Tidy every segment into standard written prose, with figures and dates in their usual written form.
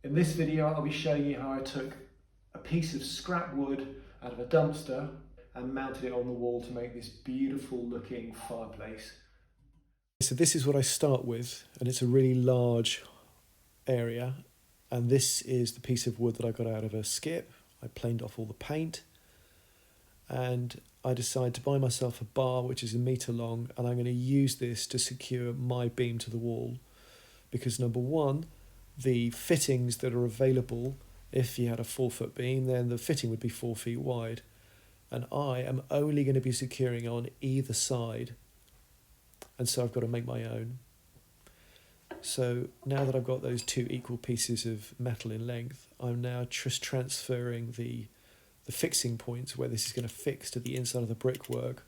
In this video, I'll be showing you how I took a piece of scrap wood out of a dumpster and mounted it on the wall to make this beautiful looking fireplace. So this is what I start with, and it's a really large area. And this is the piece of wood that I got out of a skip. I planed off all the paint, and I decide to buy myself a bar which is 1 metre long, and I'm going to use this to secure my beam to the wall, because number one, the fittings that are available, if you had a 4-foot beam, then the fitting would be 4 feet wide, and I am only going to be securing on either side, and so I've got to make my own. So now that I've got those 2 equal pieces of metal in length, I'm now just transferring the fixing points where this is going to fix to the inside of the brickwork,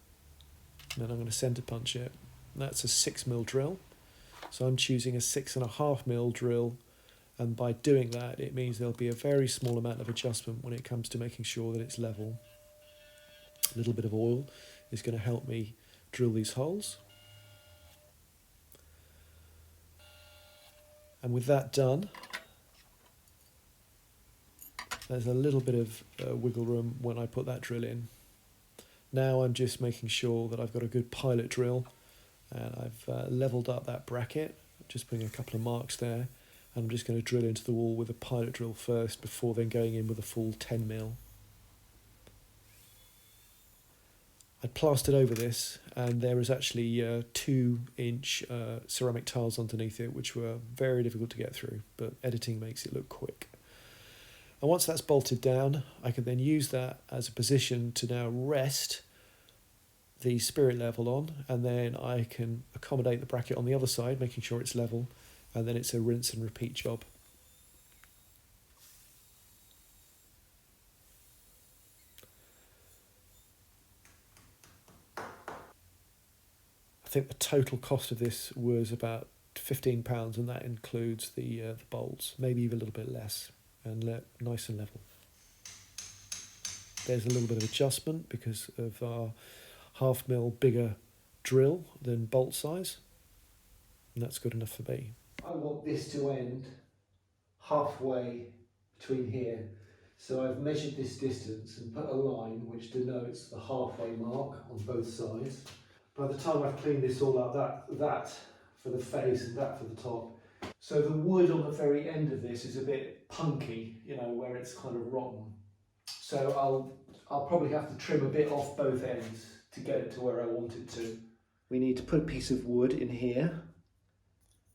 and then I'm going to centre punch it. That's a 6mm drill, so I'm choosing a 6.5mm drill, and by doing that it means there'll be a very small amount of adjustment when it comes to making sure that it's level. A little bit of oil is going to help me drill these holes. And with that done, there's a little bit of wiggle room when I put that drill in. Now I'm just making sure that I've got a good pilot drill, and I've levelled up that bracket, just putting a couple of marks there, and I'm just going to drill into the wall with a pilot drill first before then going in with a full 10mm. I plastered over this, and there is actually 2-inch ceramic tiles underneath it, which were very difficult to get through, but editing makes it look quick. And once that's bolted down, I can then use that as a position to now rest the spirit level on, and then I can accommodate the bracket on the other side, making sure it's level, and then it's a rinse and repeat job. I think the total cost of this was about £15, and that includes the bolts, maybe even a little bit less, and nice and level. There's a little bit of adjustment because of our 1/2mm bigger drill than bolt size, and that's good enough for me. I want this to end halfway between here, so I've measured this distance and put a line which denotes the halfway mark on both sides. By the time I've cleaned this all up, that for the face and that for the top. So the wood on the very end of this is a bit punky, you know, where it's kind of rotten. So I'll probably have to trim a bit off both ends to get it to where I want it to. We need to put a piece of wood in here,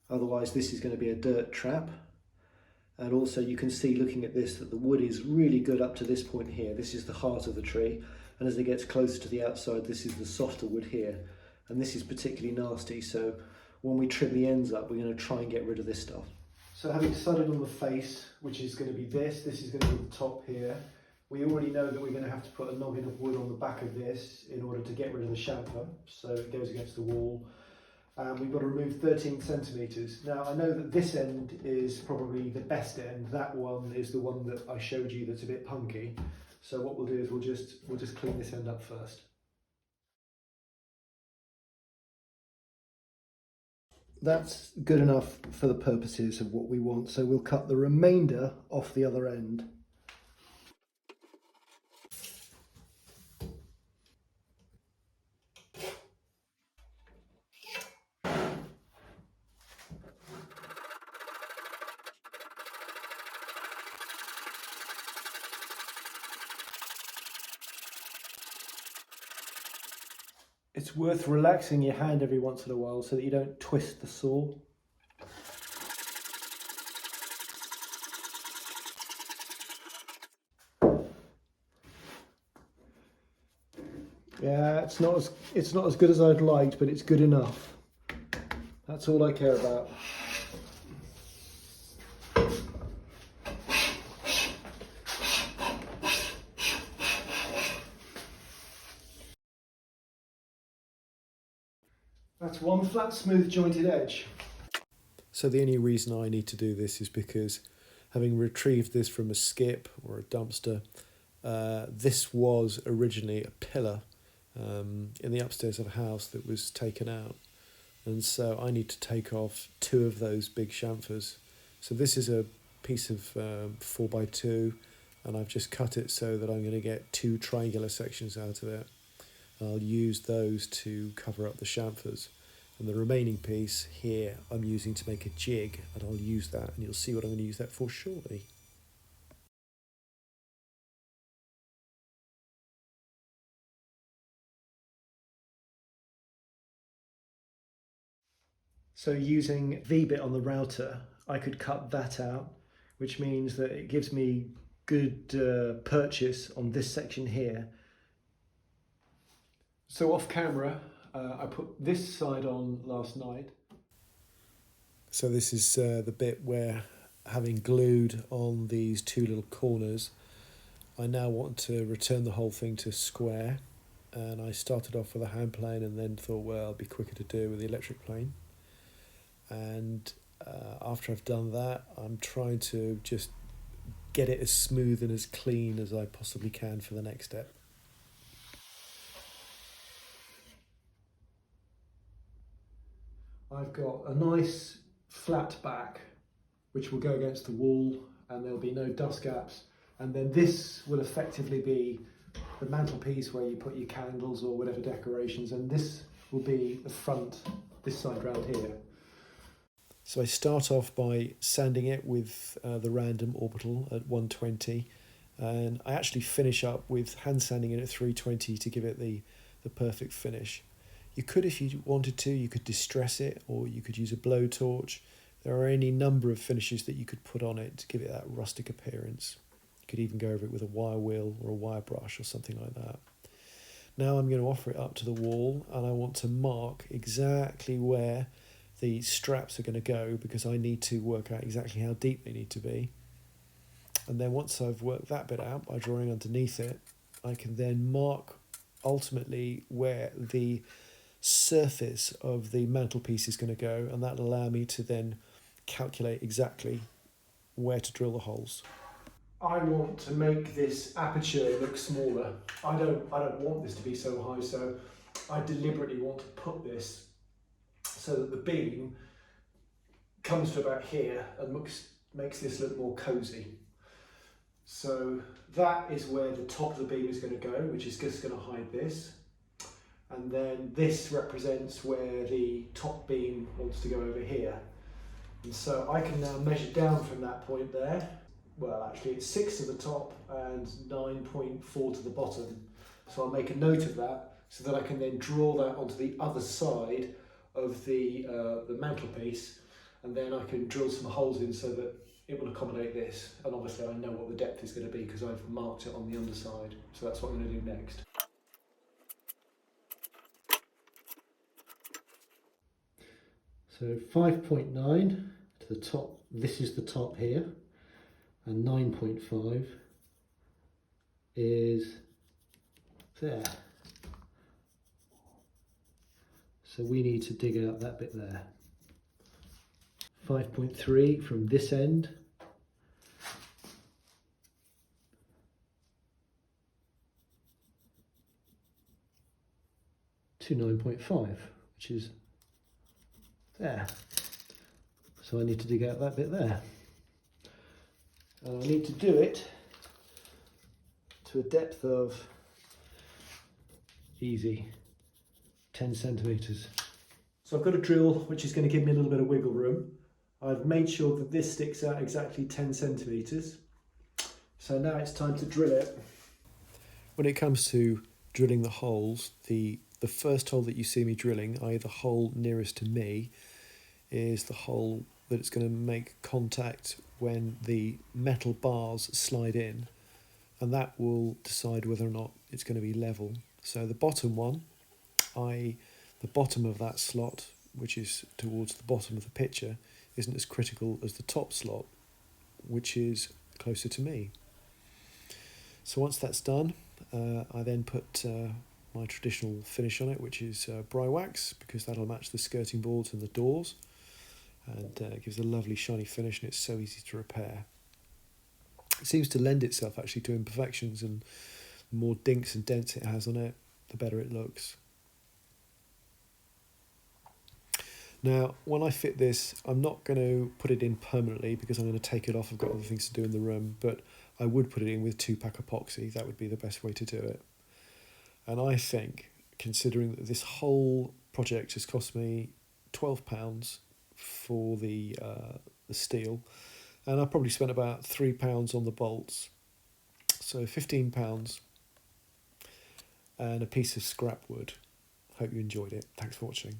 otherwise this is going to be a dirt trap. And also you can see, looking at this, that the wood is really good up to this point here. This is the heart of the tree, and as it gets closer to the outside, this is the softer wood here, and this is particularly nasty, so when we trim the ends up, we're going to try and get rid of this stuff. So having decided on the face, which is going to be this is going to be the top here. We already know that we're going to have to put a noggin of wood on the back of this in order to get rid of the chamfer, so it goes against the wall. We've got to remove 13 centimetres. Now I know that this end is probably the best end. That one is the one that I showed you that's a bit punky. So what we'll do is we'll just clean this end up first. That's good enough for the purposes of what we want. So we'll cut the remainder off the other end. It's worth relaxing your hand every once in a while so that you don't twist the saw. Yeah, it's not as good as I'd liked, but it's good enough. That's all I care about. That's one flat, smooth, jointed edge. So the only reason I need to do this is because, having retrieved this from a skip or a dumpster, this was originally a pillar in the upstairs of a house that was taken out. And so I need to take off 2 of those big chamfers. So this is a piece of 4x2, and I've just cut it so that I'm going to get two triangular sections out of it. I'll use those to cover up the chamfers. And the remaining piece here I'm using to make a jig, and I'll use that, and you'll see what I'm going to use that for shortly. So using V-bit on the router, I could cut that out, which means that it gives me good purchase on this section here. So off camera, I put this side on last night. So this is the bit where, having glued on these two little corners, I now want to return the whole thing to square. And I started off with a hand plane and then thought, well, it'll be quicker to do with the electric plane. And after I've done that, I'm trying to just get it as smooth and as clean as I possibly can for the next step. I've got a nice flat back which will go against the wall, and there'll be no dust gaps, and then this will effectively be the mantelpiece where you put your candles or whatever decorations, and this will be the front, this side round here. So I start off by sanding it with the random orbital at 120, and I actually finish up with hand sanding it at 320 to give it the perfect finish. You could, if you wanted to, you could distress it, or you could use a blowtorch. There are any number of finishes that you could put on it to give it that rustic appearance. You could even go over it with a wire wheel or a wire brush or something like that. Now I'm going to offer it up to the wall, and I want to mark exactly where the straps are going to go, because I need to work out exactly how deep they need to be. And then once I've worked that bit out by drawing underneath it, I can then mark ultimately where the surface of the mantelpiece is going to go, and that'll allow me to then calculate exactly where to drill the holes. I want to make this aperture look smaller. I don't want this to be so high, so I deliberately want to put this so that the beam comes to about here and makes this look more cosy. So that is where the top of the beam is going to go, which is just going to hide this. And then this represents where the top beam wants to go over here. And so I can now measure down from that point there. Well, actually it's 6 to the top and 9.4 to the bottom. So I'll make a note of that so that I can then draw that onto the other side of the mantelpiece, and then I can drill some holes in so that it will accommodate this. And obviously I know what the depth is going to be because I've marked it on the underside. So that's what I'm going to do next. So 5.9 to the top, this is the top here, and 9.5 is there. So we need to dig out that bit there. 5.3 from this end. To 9.5, which is there. So I need to dig out that bit there. And I need to do it to a depth of, easy, 10 centimetres. So I've got a drill which is going to give me a little bit of wiggle room. I've made sure that this sticks out exactly 10 centimetres. So now it's time to drill it. When it comes to drilling the holes, the first hole that you see me drilling, i.e. the hole nearest to me, is the hole that it's going to make contact when the metal bars slide in, and that will decide whether or not it's going to be level. So the bottom one, i.e. the bottom of that slot, which is towards the bottom of the picture, isn't as critical as the top slot, which is closer to me. So once that's done, I then put my traditional finish on it, which is bry wax, because that'll match the skirting boards and the doors, and it gives a lovely shiny finish, and it's so easy to repair. It seems to lend itself actually to imperfections, and the more dinks and dents it has on it, the better it looks. Now, when I fit this, I'm not going to put it in permanently because I'm going to take it off. I've got other things to do in the room, but I would put it in with 2-pack epoxy. That would be the best way to do it. And I think, considering that this whole project has cost me £12 for the steel, and I probably spent about £3 on the bolts, so £15 and a piece of scrap wood. Hope you enjoyed it. Thanks for watching.